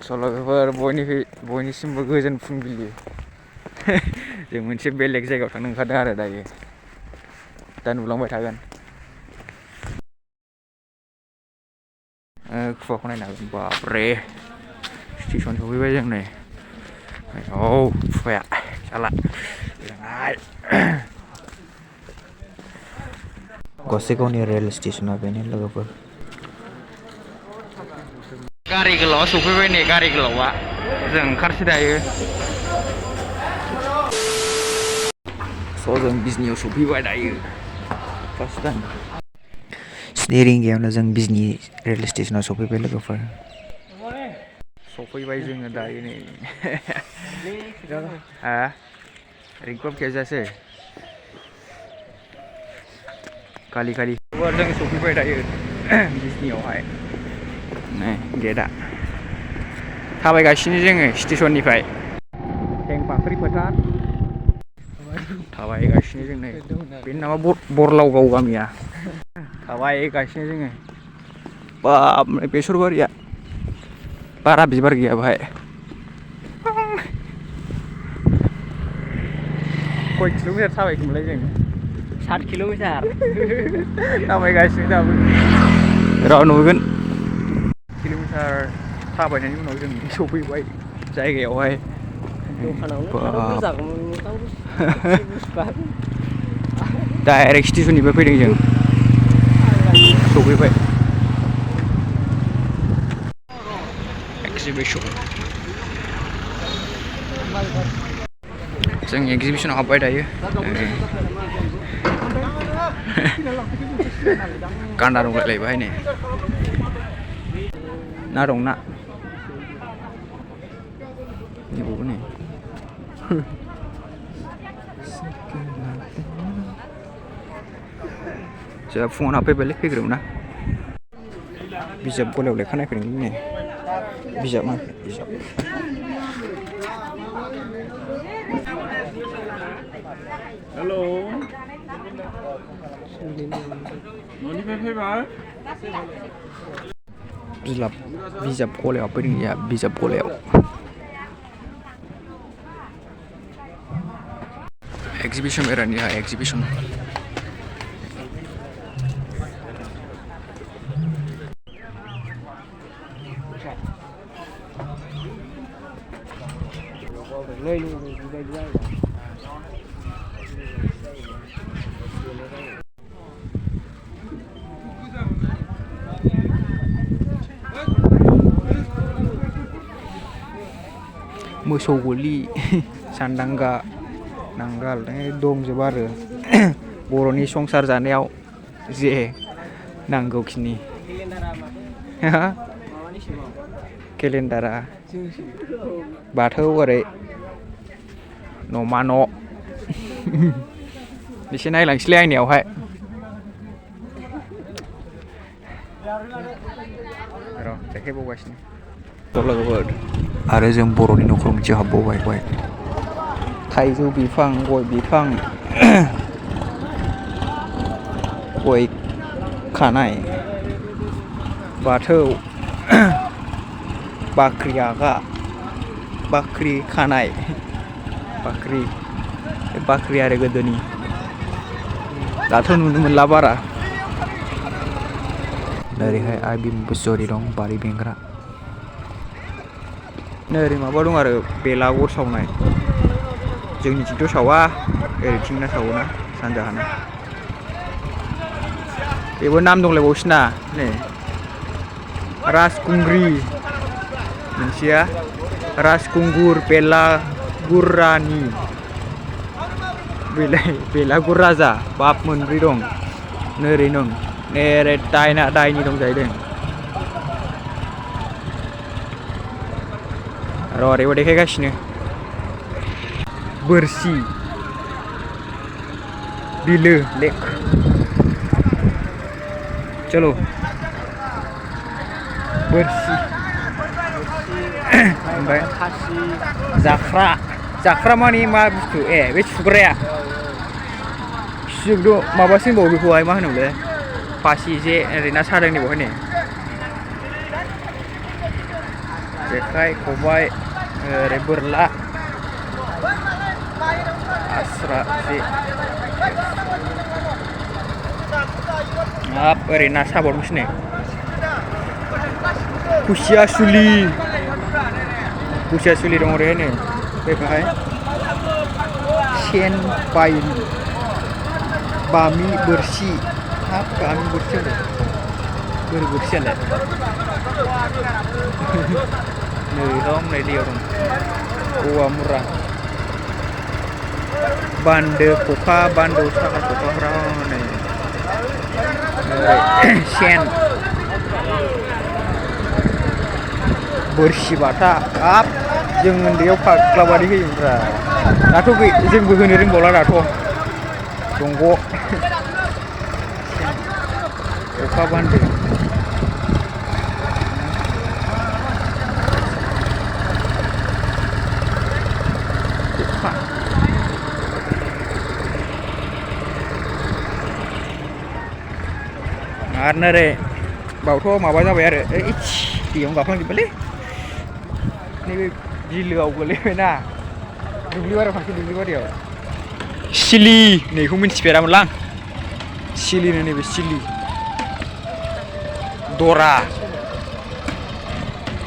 सल'फोर बयनिसिमबो गोजोन फुंबिलि जों मोनसे बेलेग जायगायाव थांनो ओंखारदों आरो दायो दा नुलांबाय थागोन खुवाखौ नायनो हागोन बाबरे स्टेसन सफैबाय जों नै औ खुवाया साला गसाइगावनि रेल स्टेसना बेनो लोगोफोर गारि गोलावा सफैबाय नै गारि गोलावा जों ओंखारसै दायो स' जों बिजनियाव सफैबाय दायो फार्स्ट टाइम 7 रिंगायावनो जों बिजनि रेल स्टेसनाव सफैबाय लोगोफोर सफैबाय जोङो दायो नै हा रिंकप कैसे खालि जों सफैबाय दायो बिजनियावहाय नै गेटआ थाबायगासिनो जोङो स्टेसननिफ्राय थेंफाख्रि फोथार थाबायगासिनो जों नै बेनि नामा बरलावगाव गामिया थाबायगासिनो जोङो बाब बेसर बारिया बारा बिबार गैया बाहाय खय किल'मिटार थाबायखोमोनलाय जों 7 किल'मिटार थाबायगासिनो दाबो र' नुगोन किल'मिटार थाबायनायनि उनाव जों सफैबाय जायगायावहाय डाइरेक्ट स्टेसननिफ्राय फैदों जों सफैबाय एक्जिबिसन जों एक्जिबिसनाव हाबबाय दायो गान्दा दंलायलायबाय नै ना दं ना नैबावबो नै जोंहा फुङावनो हाबफैबायलै फैग्रोमोना बिजाब गलायाव लेखा नायफैदोंलै नै बिजाब हेल' न'निफ्राय फैबाय बिजाब गलायाव हाबफैदों जोंहा बिजाब गलायाव एक्जिबिसन एरानि एक्जिबिसन मोसौ गलि सानदांगा नांगाल दंजोबो आरो बर'नि संसार जानायाव जे नांगौखिनि केलेन्डारा बाथौ ओरै न'मा न' एसे नायलांसैलाय आंनियावहाय र' देखायबावगासिनो लोगोफोर आरो जों बर'नि न'खराव मोनसे हाबबावबाय थाइजौ बिफां गय बिफां गय खानाय बाथौ बाख्रि आगा बाख्रि खानाय बाख्रि आरो गोदोनि दाथ' नुनो मोनला बारा ओरैहाय आइ बिमा बुसुरि दं बारि बेंग्रा ओरै माबा दं आरो बेलागुर सावनाय जोंनिथिंथ' सावा ओरैथिंना सावोना सानजाहाना बेबो नाम दंलायबावोसो ना नै राजखुंग्रि मोनसेया राजखुंगुर बेलागुरानि बेलागुर राजा बाब मोनब्रै दं नोरै दं नेरै दायनि दं जाहैदों र' ओरैबो देखायगासिनो बोरसि बिलो लेक चलो बोरसि ओमफ्राय जाख्रा मानि मा बुस्थु बे सुग्राया माबासो होनबावो बेखौहाय मा होनोमोनलाय फासि जे ओरै ना सादोंनि बेवहाय नै जेखाइ खबाइ ओरै बोरला आस्रा जे हाब ओरै ना साबावदोंसो नै खुसिया सुलि दं ओरैहाय नै बेहाय सेन बाइन बामि बोरसि हाब बामि बोरसि आरो बोरै बोरसियालाय नै दं नै दैयाव दं औवा मुरा बान्दो खखा बान्दो साखा खखाफ्रा नै सेन बोरसि बाथा हाब जों उन्दैयाव फाग्लाबारि होयोमोनब्रा दाथ' जोंबो होनो रोंबावला दाथ' दंग' अखा बान्दो आरो नोरै बावथ' माबा जाबाय आरो दैयावनो गाफ्लांजोब्बायलै नैबे बिलोआव गोलैबायना दुब्लिबारियाव थांसै दुब्लिबारियाव सिलि नैखौ मिन्थिफेरामोनलां सिलिनो नैबे सिलि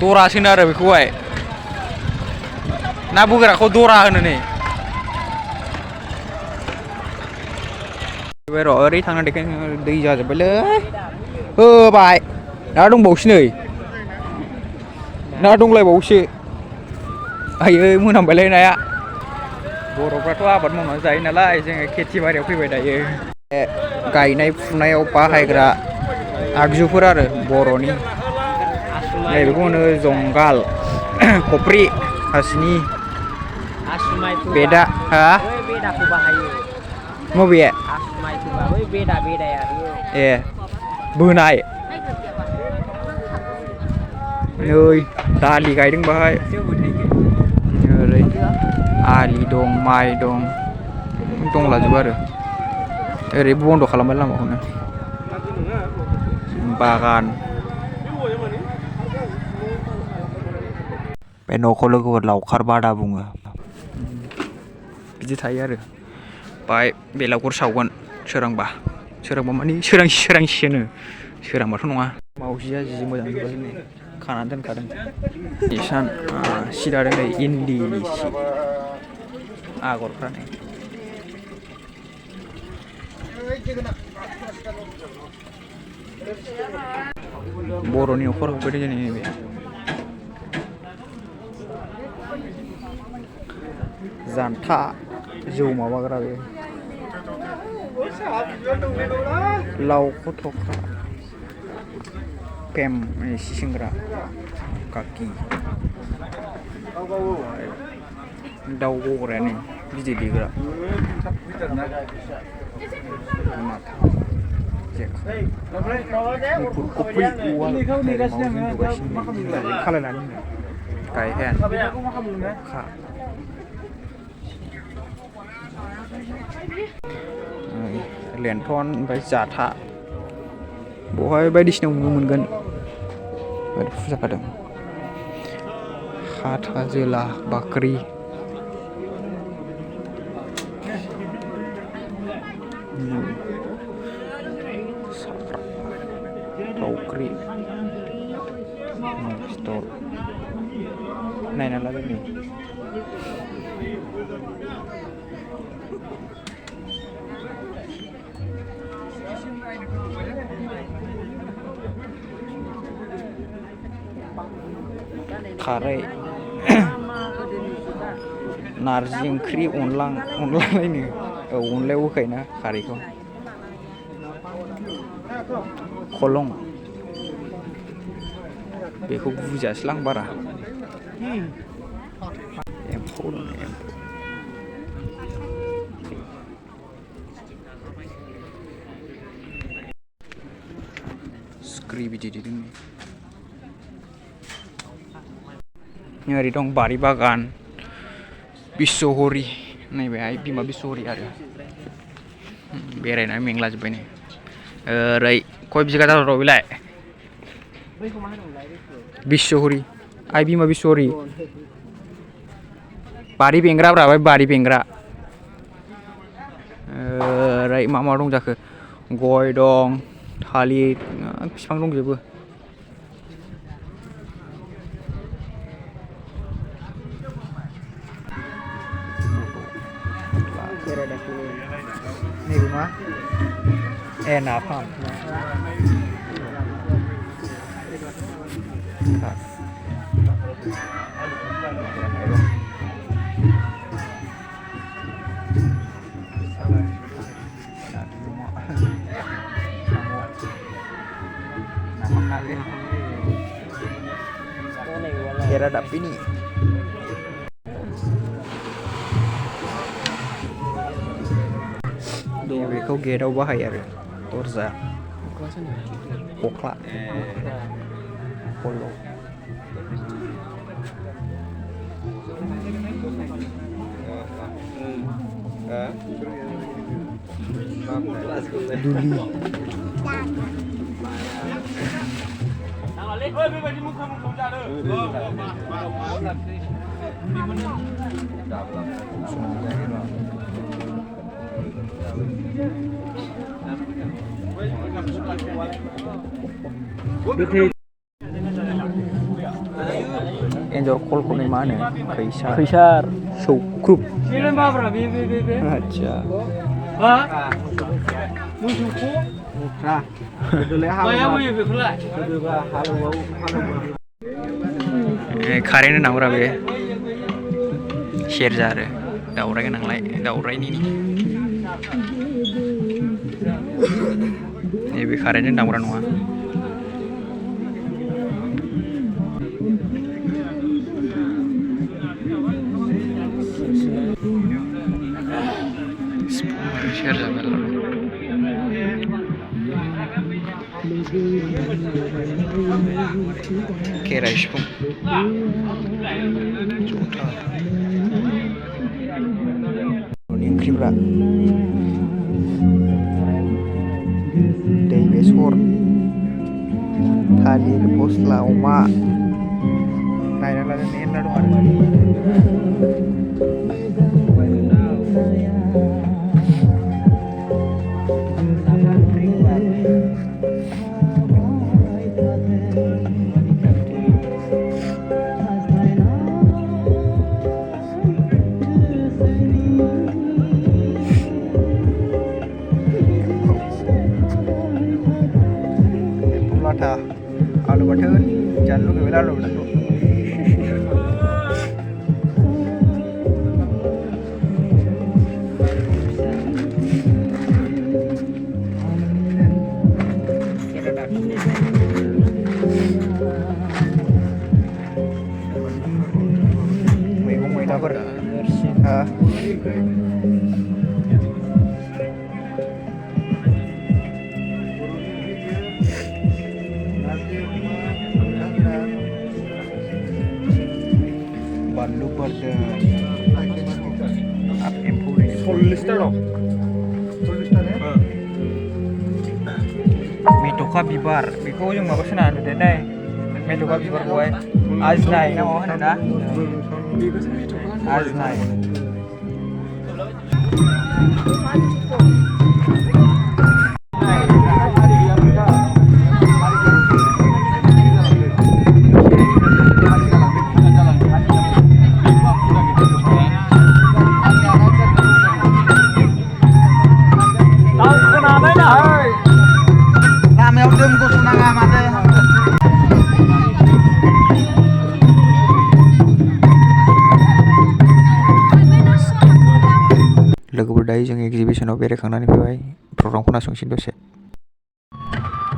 दरासोनो आरो बेखौहाय ना बोग्राखौ दरा होनो नै र' ओरै थांना देखायनो दै जाजोब्बायलै होबाय ना दंबावोसो नै ना दंलायबावोसो आयै मोनामबायलै नाया बर'फ्राथ' आबाद मावनानै जायो नालाय जोङो खेथि बारियाव फैबाय दायो गायनाय फुनायाव बाहायग्रा आगजुफोर आरो बर'नि नैबेखौ होनो जंगाल खफ्रि हासिनि बेदा हा बेदाखौ बाहायो मबे माइखौबा बै बेदाया ए बोनाय नै दालि गायदों बाहाय ओरै आलि दं माइ दं दंलाजोबो आरो ओरै बन्द' खालामबाय लामाखौनो बागान बे न'खौ लोगोफोर लावखार बादा बुङो बिदि थायो आरो बाहाय बेलागुर सावगोन सोरांबा माने सोरांसिनो सोरांबाथ' नङा मावजिया जि मोजां नुबाय नै खानानै दोनखादों इसान सि दादों नै इन्दिनि सि आगरफ्रा नै बर'नि न'खर हाबफैदों जोंनि नैबे जान्था जौ माबाग्रा बे लाव खथ'ख्रा पेम सि सोंग्रा काकि दाउ गग्राया नै बिदै दैग्रा खालायनानै गायहेन खा लेन्थन ओमफ्राय जाथा बेवहाय बायदिसिना नुनो मोनगोन ओरै फुजा खादों हाथा जोला बाख्रि थावख्रि पिस्तल नायना लादों नै खारै नारजि ओंख्रि अनलालायनो अनलायाव होखायोना खारैखौ खलं बेखौ बुजियासैलां बारा एम्फौ सिख्रि बिदै दैदों ओरै दं बारि बागान बिस्वहरि नैबेहाय बिमा बिस्वहरि आरो बेरायनानै मेंलाजोब्बाय नै ओरै खय बिगा जाथाव बेलाय बिस्वहरि आइ बिमा बिसरि बारि बेंग्रा ब्रा बे बारि बेंग्रा ओरै मा दं जाखो गय दं थालिर बिफां दंजोबो nैबे मा ए नाफाम Kira dapat ini. Beखौ गेटआव बाहायो आरो दरजा खख्ला खल' दुलि एन्जर खलखौनो मा होनो खैसार सौख्रुब आदसा कारेन्ट होनांगौरा बे सेरजा आरो दाउराइ गोनांलाय दाउराइनि नैबे कारेन्टजों दामग्रा नङा सेरजा मेरला खेराइ सिफुं जथा न'नि ओंख्रिफ्रा दै बेसर थालिर फस्ला अमा नायना लानो मेरला दं आरो आलु बाथोन जानो लुगैबाय आलु बाथोन मैगं मैलाफोर बानलु बोरदोन एम्फौ 40 दं मेथ'खा बिबार बेखौ जों माबा सोना नुदों मेथ'खा बिबारखौहाय आजनाय ना माबा होनो ना आजनाय लोगोफोर दायो जों एक्जिबिशनाव बेरायखांनानै फैबाय प्रग्रामखौ खोनासंसै दसे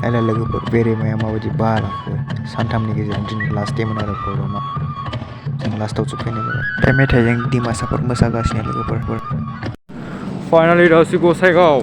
नायलाय लोगोफोर बेरायनाया माबायदि बाराखो सानथामनि गेजेराव दिनै लास्ट डेमोन आरो प्रग्रामा जों लास्टावसो फैनाय जाबाय ओमफ्राय मेथाइजों डिमासाफोर मोसागासिनो लोगोफोर फाइनालि दाउसि गसाइगाव